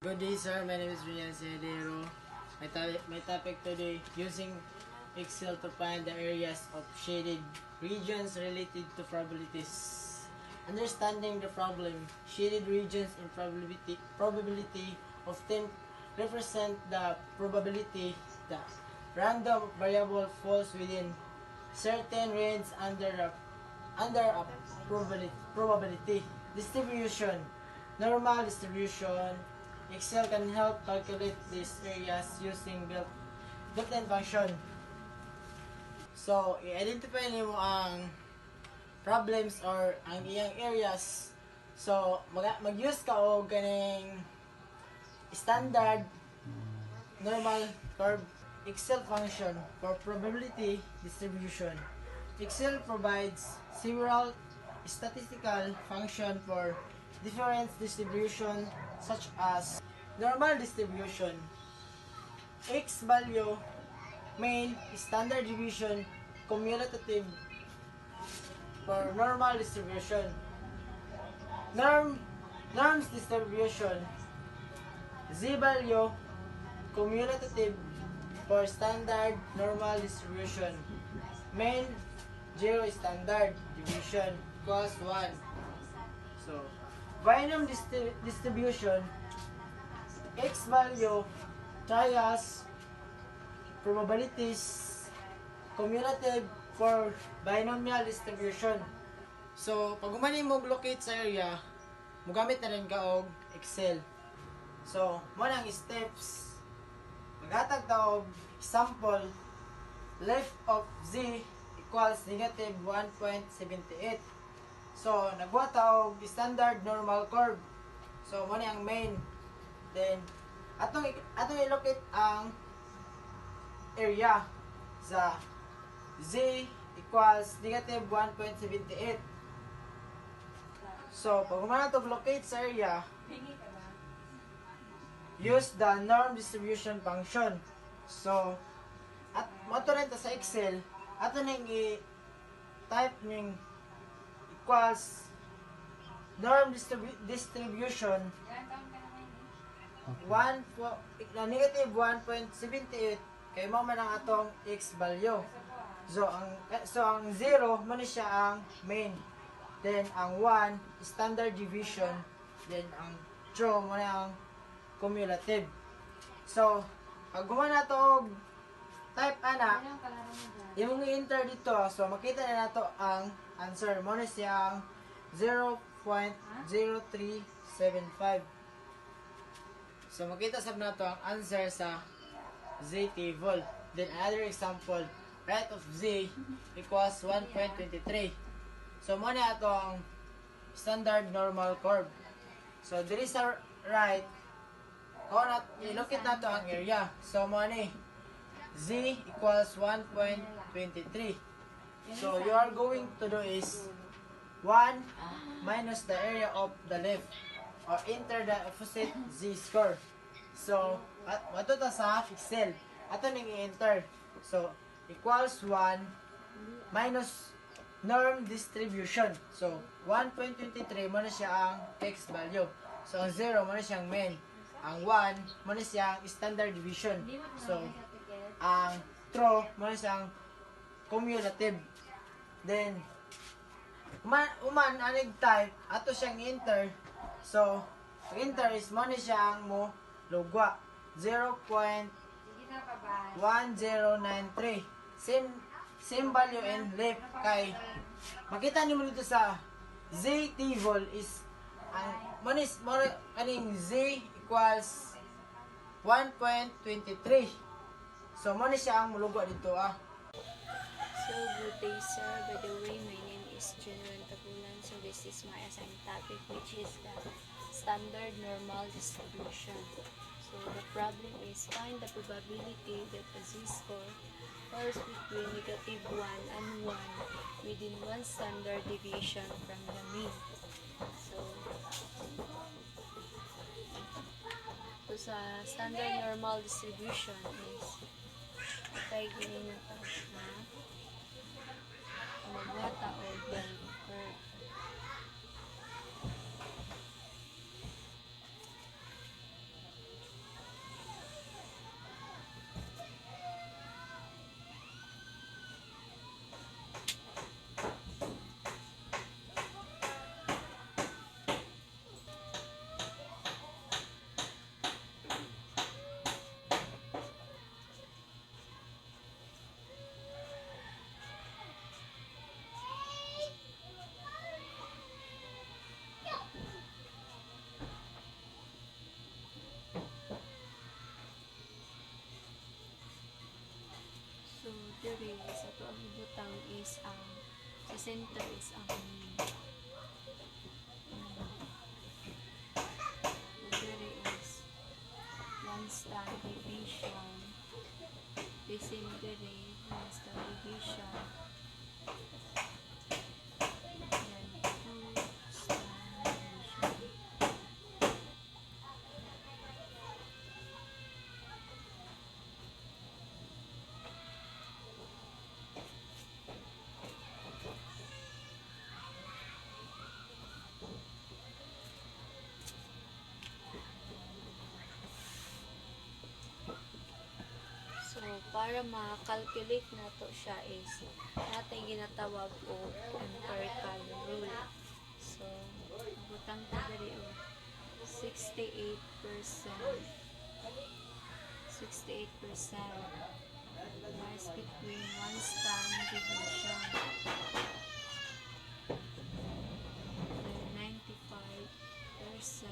Good day, sir. My name is Rian Cedero. My topic today, using Excel to find the areas of shaded regions related to probabilities. Understanding the problem, shaded regions in probability often represent the probability the random variable falls within certain range under a probability distribution. Normal distribution. Excel can help calculate these areas using built-in function. So, i-identify nimo ang problems or ang iyang areas. So, mag-use ka o ganing standard normal curve Excel function for probability distribution. Excel provides several statistical functions for different distribution such as normal distribution, X value, mean, standard deviation, cumulative for normal distribution, norms distribution, Z value, cumulative for standard normal distribution, mean, 0 standard deviation equals 1. So, binomial distribution, X value, trias, probabilities, cumulative for binomial distribution. So, pag umani mo locate sa area, mugamit na rin ka og Excel. So, mo nang steps. Maghatag ta og example, left of Z equals negative 1.78. So, nagbuhat ta og standard normal curve. So, mo ang main. Then, atong i-locate ang area sa Z equals negative 1.78. So, pag umana to locate sa area, use the norm distribution function. So, at mo to rin ta sa Excel, ato ning i-type ning equals norm distribution negative 1.78 kay mo man ang atong X value. So ang 0 man siya ang main. Then ang 1 standard deviation, then ang true mo na ang cumulative. So pag gumana to type ana, imong i-enter dito, so makita na nato ang answer mo na siyang 0.0375. So makita sab nato ang answer sa Z table. Then another example, right of Z equals 1.23. So mo na ato ang standard normal curve. So diri sa right, i-locate nato ang area. So mo ni Z equals 1.23. So you are going to do is 1 minus the area of the left or enter the opposite Z score. So, ato ta sa Excel. Ato ning i-enter. So, equals 1 minus norm distribution. So, 1.23 mo na siya ang X value. So, ang 0 mo na siyang mean. Ang 1 mo na siyang standard deviation. So, ang true mo na siyang cumulative. Then, anig type, ato siyang enter. So, enter is mo na siyang mo lugwa. 0.1093. Same value in left kay makita niyo dito sa Z table is ang kaning Z equals 1.23. So, mo na siya ang mulugwa dito So, good day sir. By the way, my name is General Tabulan. So, this is my assigned topic, which is the standard normal distribution. So, the problem is find the probability that the z-score falls between negative 1 and 1 within one standard deviation from the mean. So sa standard normal distribution is kay gini na magwata o bell curve. diri sa to ang ibutang is ang sa center is ang mean. So diri is one stand division. The same diri one stand division. Then two stand division. So, para ma-calculate na to siya is natin ginatawag o empirical rule. So, butang ta diri o 68%. 68% lies between one stand division. Then 95%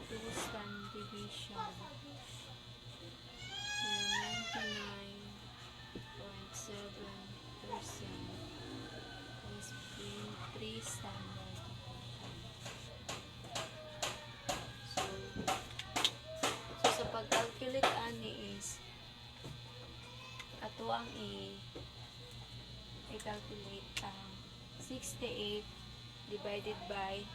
two stand division. And 99.7% is between 3 standard deviation. So sa pag-calculate ani is ato ang i-calculate ang 68 divided by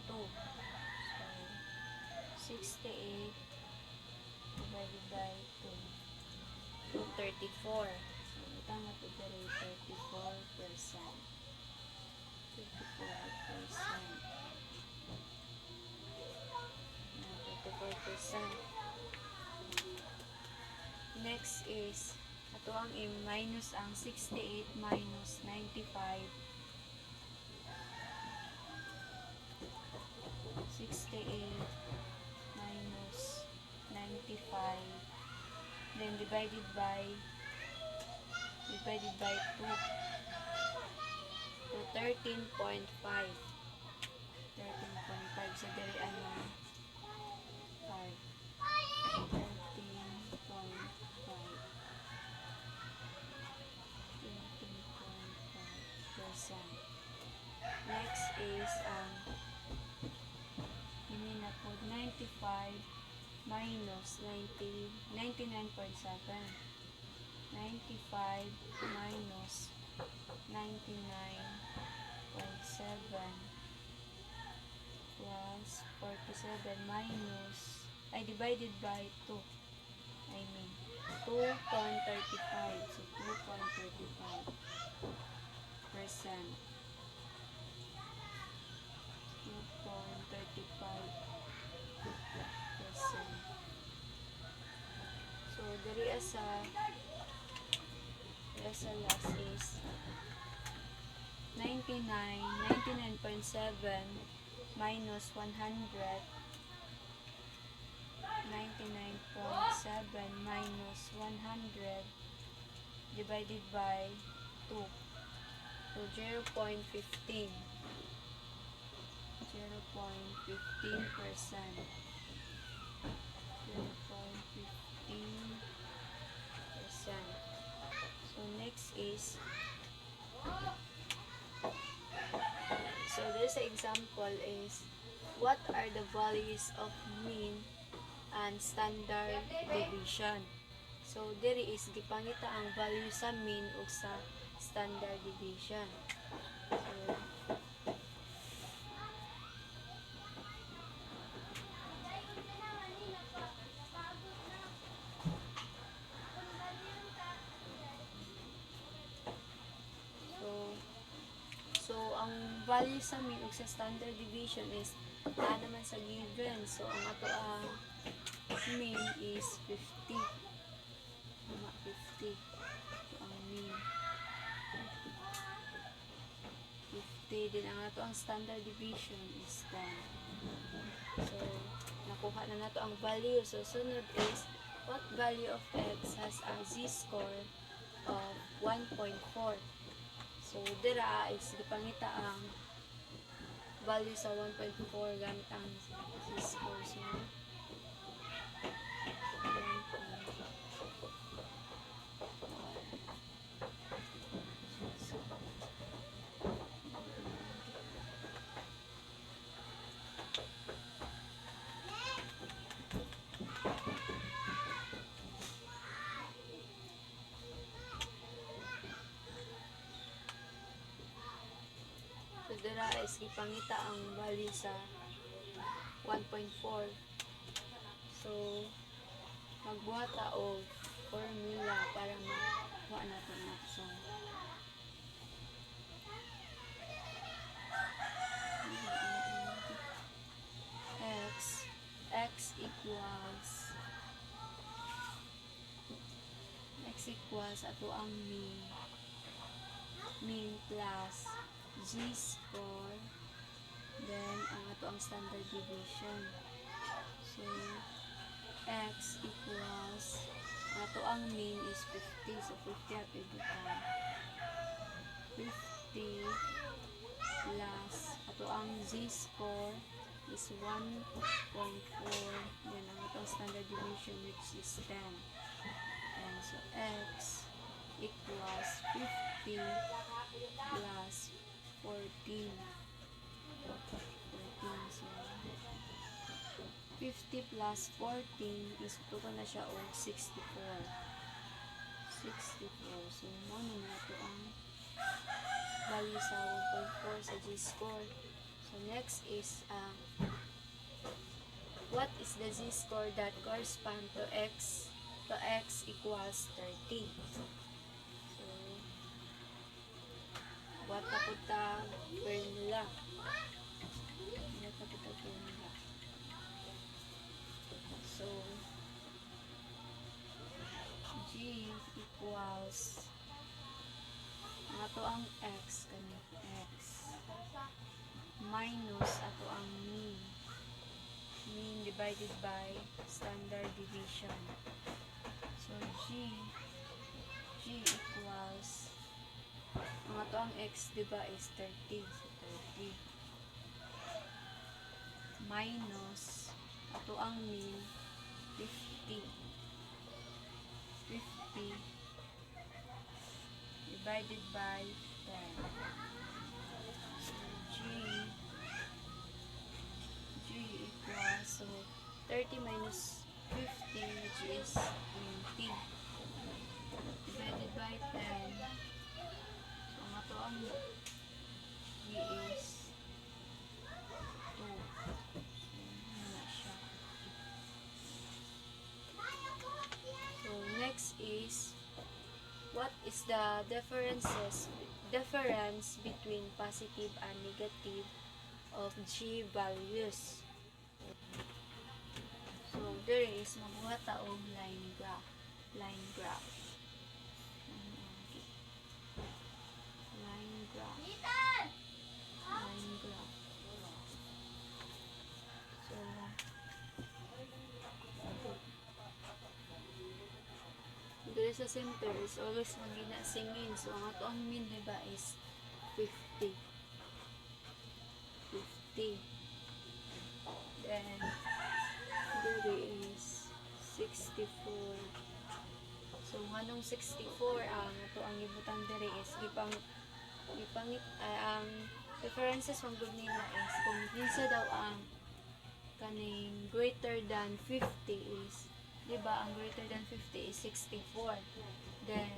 2. So 68 divided by 2. 234. So, utang na po diri 34%. 34%. Next is ato ang i-minus ang 68 minus 95. 68 minus 95. Then divided by 2. So 13.5. 13.5 sa diri ano 5. 13.5%. Next is ini na po 95 minus 99.7. 95 minus 99.7 plus 47 minus divided by 2. 2.35. So 2.35%. 2.35%. So diri asa last is 99.7 minus 100. 99.7 minus 100 divided by 2. So 0.15. 0.15%. 0.15%. So next is this example is what are the values of mean and standard deviation. So diri is gipangita ang value sa mean ug sa standard deviation. So ang value sa mean ug sa standard deviation is naa naman sa given. So ang ato ang mean is 50. 50 ang mean. 50 din ang ato ang standard deviation is 10. So nakuha na nato ang value. So sunod is what value of x has a z-score of 1.4. So, dira is gipangita ang value sa 1.4 gamit ang z-score. So, is ipangita ang value sa 1.4. So, magbuhat ta og formula para makuha natin ang action. X equals ato ang mean plus G score, then ang ato ang standard deviation. So X equals ato ang mean is 50, so 50 at ibutan 50 plus ato ang Z score is 1.4, then ang ato ang standard deviation which is 10. And so X equals 50 plus 14. So 50 plus 14 is ito na siya o 64. So ano na ito ang value sa 1.4 sa Z-score. So next is what is the Z-score that correspond to X equals 30. So what na po ta formula? So G equals ato ang X minus ato ang mean divided by standard deviation. So G equals ang ato ang X diba is 30, so 30 minus ato ang mean 50 divided by 10. So G equals, so 30 minus 50 which is 20 divided by 10. So ang ato ang G is 2. So next is what is the difference between positive and negative of G values. So there is magbuhat ta og line graph. So dito sa center is always magina singin. So ang ato ang mean diba is 50. Then there is 64. So nganong 64 ang ato ang ibutang dire is ang differences ng good nila is kung minsa daw ang kaning greater than 50 is, diba, ang greater than 50 is 64. Then,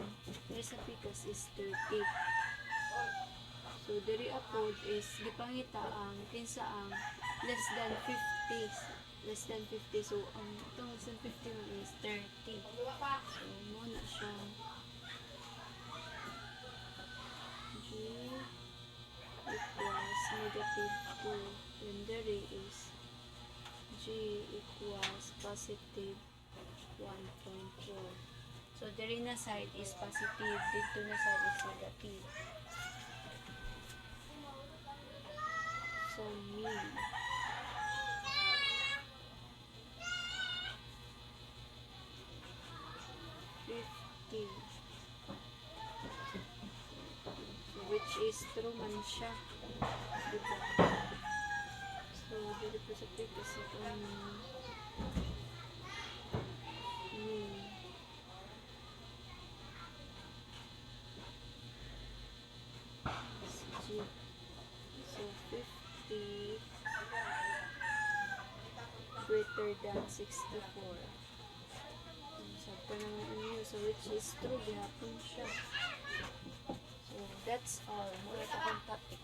there's a picos is 30. So, diri upod is, gipangita ang kinsa ang less than 50. So, ang itong less than 50 is 30. So, muna siya. G equals negative 2. Then, diri is G equals positive 1.4. So, diri na side is positive, dito na side is negative. So, mean. Which is true man siya. Diba? So, dito po sa picos ito mean. So 50 greater than 64. Sabta naman niyo. So which is true, gihapon siya. So that's all. Mula ito kong topic.